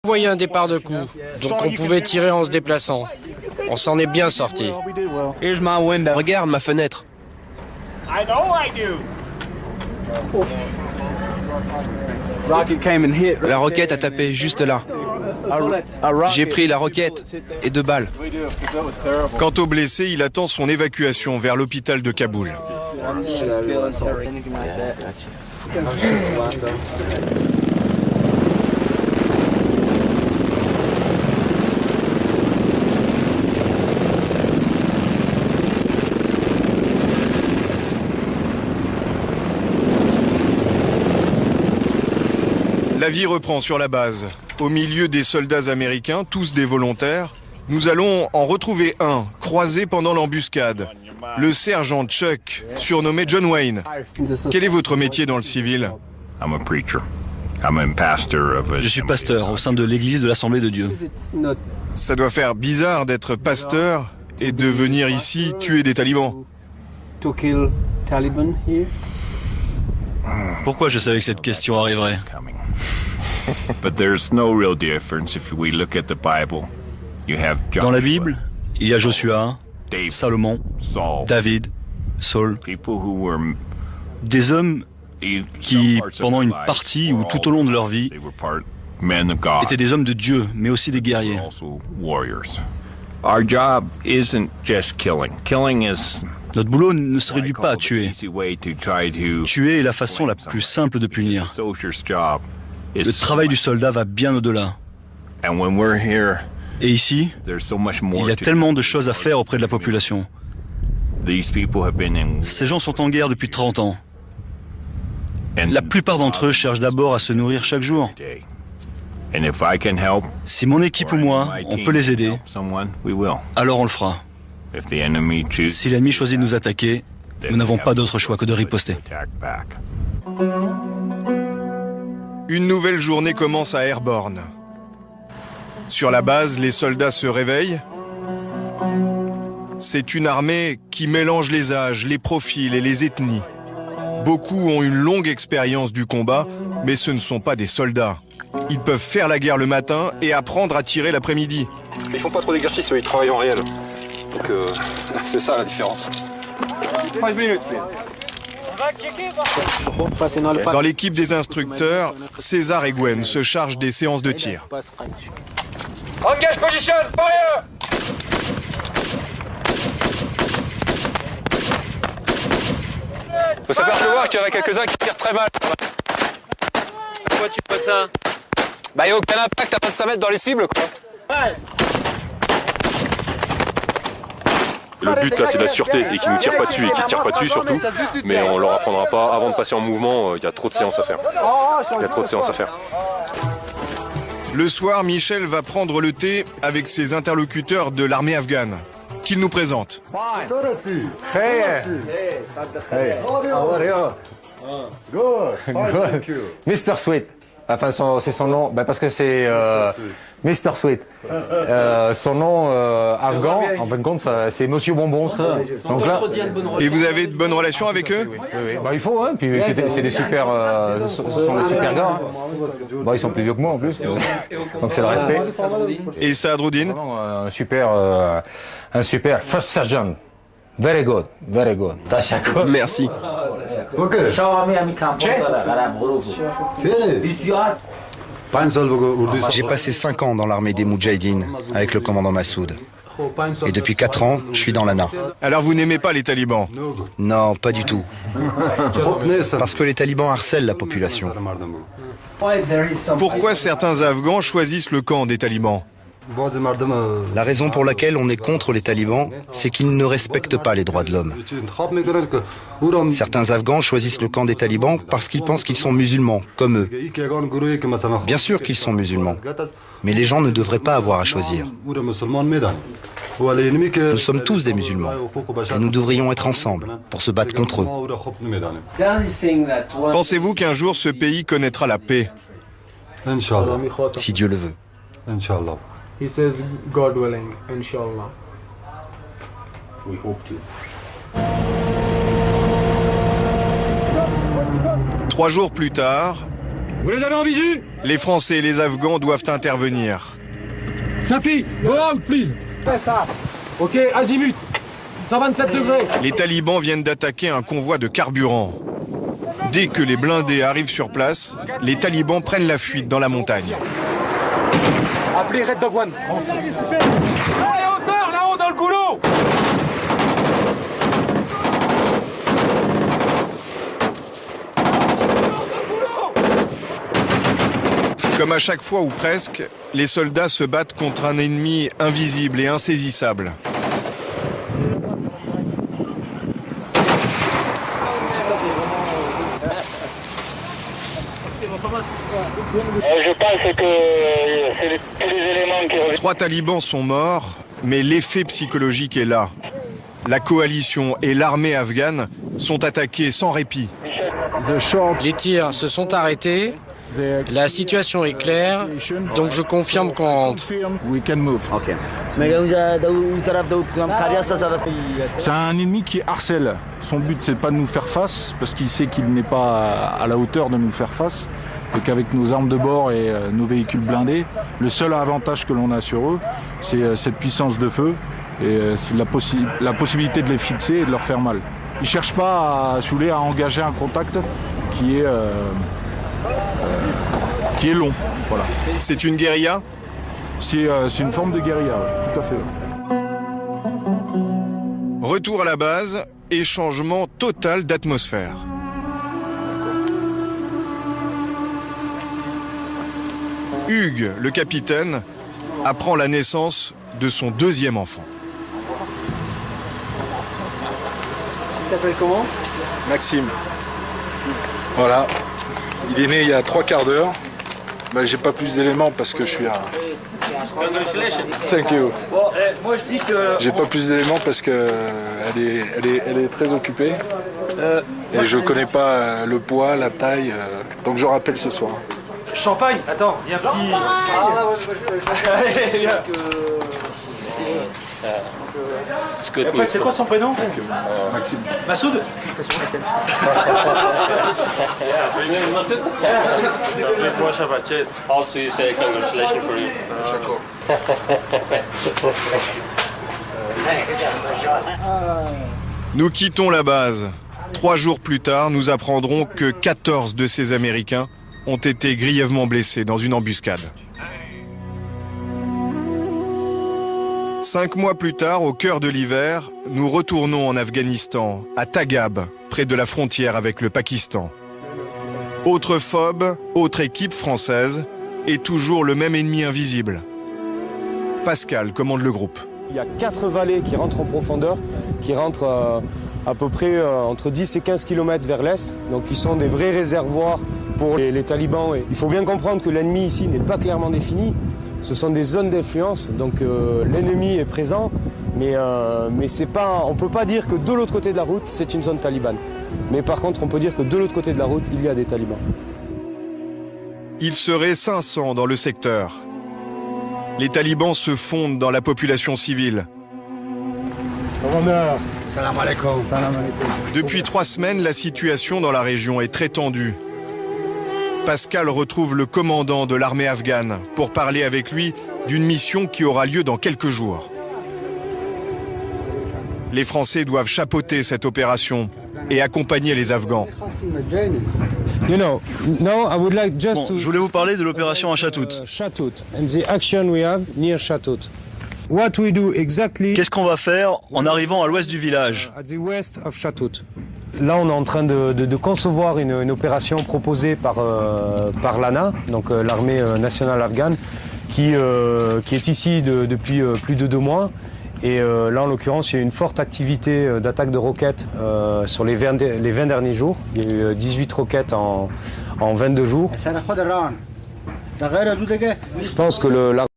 voyait un départ de coup, donc on pouvait tirer en se déplaçant. On s'en est bien sorti. Regarde ma fenêtre. La roquette a tapé juste là. J'ai pris la roquette et 2 balles. Quant au blessé, il attend son évacuation vers l'hôpital de Kaboul. La vie reprend sur la base. Au milieu des soldats américains, tous des volontaires, nous allons en retrouver un, croisé pendant l'embuscade. Le sergent Chuck, surnommé John Wayne. Quel est votre métier dans le civil? Je suis pasteur au sein de l'église de l'Assemblée de Dieu. Ça doit faire bizarre d'être pasteur et de venir ici tuer des talibans. Pourquoi je savais que cette question arriverait? Dans la Bible, il y a Joshua, Salomon, David, Saul, des hommes qui, pendant une partie ou tout au long de leur vie, étaient des hommes de Dieu, mais aussi des guerriers. Notre boulot ne se réduit pas à tuer. Tuer est la façon la plus simple de punir. Le travail du soldat va bien au-delà. Et ici, il y a tellement de choses à faire auprès de la population. Ces gens sont en guerre depuis 30 ans. La plupart d'entre eux cherchent d'abord à se nourrir chaque jour. Si mon équipe ou moi, on peut les aider, alors on le fera. Si l'ennemi choisit de nous attaquer, nous n'avons pas d'autre choix que de riposter. Une nouvelle journée commence à Airborne. Sur la base, les soldats se réveillent. C'est une armée qui mélange les âges, les profils et les ethnies. Beaucoup ont une longue expérience du combat, mais ce ne sont pas des soldats. Ils peuvent faire la guerre le matin et apprendre à tirer l'après-midi. Ils font pas trop d'exercice, ils travaillent en réel. Donc c'est ça la différence. 5 minutes. Dans l'équipe des instructeurs, César et Gwen se chargent des séances de tir. Engage position, fire! Faut s'apercevoir qu'il y en a quelques-uns qui tirent très mal. Pourquoi tu fais ça? Bah il n'y a aucun impact à 25 mètres dans les cibles quoi. Ouais. Le but là c'est la sûreté et qu'ils ne tirent pas dessus et qu'ils se tirent pas dessus surtout. Mais on leur apprendra pas avant de passer en mouvement, il y a trop de séances à faire. Il y a trop de séances à faire. Le soir, Michel va prendre le thé avec ses interlocuteurs de l'armée afghane, qu'il nous présente. Mr. Sweet. Enfin, c'est son nom, parce que c'est Mr. Sweet. Son nom afghan, en fin de compte, c'est Monsieur Bonbon. Donc là, et vous avez de bonnes relations avec eux? Oui. Bah, il faut, hein. Puis c'est des super, ce sont des super gars. Hein. Bah, ils sont plus vieux que moi en plus, donc c'est le respect. Et Saadruddin? Un super first sergeant. Very good, very good. Merci. J'ai passé 5 ans dans l'armée des Moudjahidines avec le commandant Massoud. Et depuis 4 ans, je suis dans l'ANA. Alors vous n'aimez pas les talibans? Non, pas du tout. Parce que les talibans harcèlent la population. Pourquoi certains Afghans choisissent le camp des talibans? La raison pour laquelle on est contre les talibans, c'est qu'ils ne respectent pas les droits de l'homme. Certains Afghans choisissent le camp des talibans parce qu'ils pensent qu'ils sont musulmans, comme eux. Bien sûr qu'ils sont musulmans, mais les gens ne devraient pas avoir à choisir. Nous sommes tous des musulmans, et nous devrions être ensemble pour se battre contre eux. Pensez-vous qu'un jour ce pays connaîtra la paix? Si Dieu le veut. He says, God willing, inshallah. We hope to. 3 jours plus tard, Vous les avez en visu? Les Français et les Afghans doivent intervenir. Safi, go out, please. Ok, azimut. 127 degrés. Les talibans viennent d'attaquer un convoi de carburant. Dès que les blindés arrivent sur place, les talibans prennent la fuite dans la montagne. Appelez Red Dog One. Allez, hauteur, là-haut, dans le goulot. Comme à chaque fois ou presque, les soldats se battent contre un ennemi invisible et insaisissable. Je pense que c'est tous les éléments qui... 3 talibans sont morts, mais l'effet psychologique est là. La coalition et l'armée afghane sont attaqués sans répit. Les tirs se sont arrêtés. La situation est claire, donc je confirme qu'on rentre. C'est un ennemi qui harcèle. Son but, c'est pas de nous faire face, parce qu'il sait qu'il n'est pas à la hauteur de nous faire face, et qu'avec nos armes de bord et nos véhicules blindés, le seul avantage que l'on a sur eux, c'est cette puissance de feu, et c'est la possibilité de les fixer et de leur faire mal. Ils ne cherchent pas à engager un contact qui est long. Voilà. C'est une guérilla ? C'est une forme de guérilla, ouais, tout à fait. Retour à la base et changement total d'atmosphère. Hugues, le capitaine, apprend la naissance de son 2e enfant. Il s'appelle comment? Maxime. Voilà. Il est né il y a 3 quarts d'heure. Ben, j'ai pas plus d'éléments parce que je suis à... Thank you. Moi je dis que... J'ai pas plus d'éléments parce que elle est très occupée. Et je connais pas le poids, la taille. Donc je rappelle ce soir. Champagne. Attends, il y a un petit... C'est quoi son prénom? Maxime. Massoud. Also, you say congratulations for you. Nous quittons la base. 3 jours plus tard, nous apprendrons que 14 de ces Américains ont été grièvement blessés dans une embuscade. 5 mois plus tard, au cœur de l'hiver, nous retournons en Afghanistan, à Tagab, près de la frontière avec le Pakistan. Autre FOB, autre équipe française, et toujours le même ennemi invisible. Pascal commande le groupe. Il y a 4 vallées qui rentrent en profondeur, qui rentrent à peu près entre 10 et 15 km vers l'est, donc qui sont des vrais réservoirs pour les talibans. Et il faut bien comprendre que l'ennemi ici n'est pas clairement défini. Ce sont des zones d'influence, donc l'ennemi est présent, mais c'est pas, on ne peut pas dire que de l'autre côté de la route, c'est une zone talibane. Mais par contre, on peut dire que de l'autre côté de la route, il y a des talibans. Il serait 500 dans le secteur. Les talibans se fondent dans la population civile. Commandeur, salam alaikum. Depuis 3 semaines, la situation dans la région est très tendue. Pascal retrouve le commandant de l'armée afghane pour parler avec lui d'une mission qui aura lieu dans quelques jours. Les Français doivent chapeauter cette opération et accompagner les Afghans. Bon, je voulais vous parler de l'opération à Chatout. Qu'est-ce qu'on va faire en arrivant à l'ouest du village? Là, on est en train de concevoir une opération proposée par l'ANA, donc l'armée nationale afghane, qui est ici depuis plus de 2 mois. Et là, en l'occurrence, il y a une forte activité d'attaque de roquettes sur les 20 derniers jours. Il y a eu 18 roquettes en 22 jours. Je pense que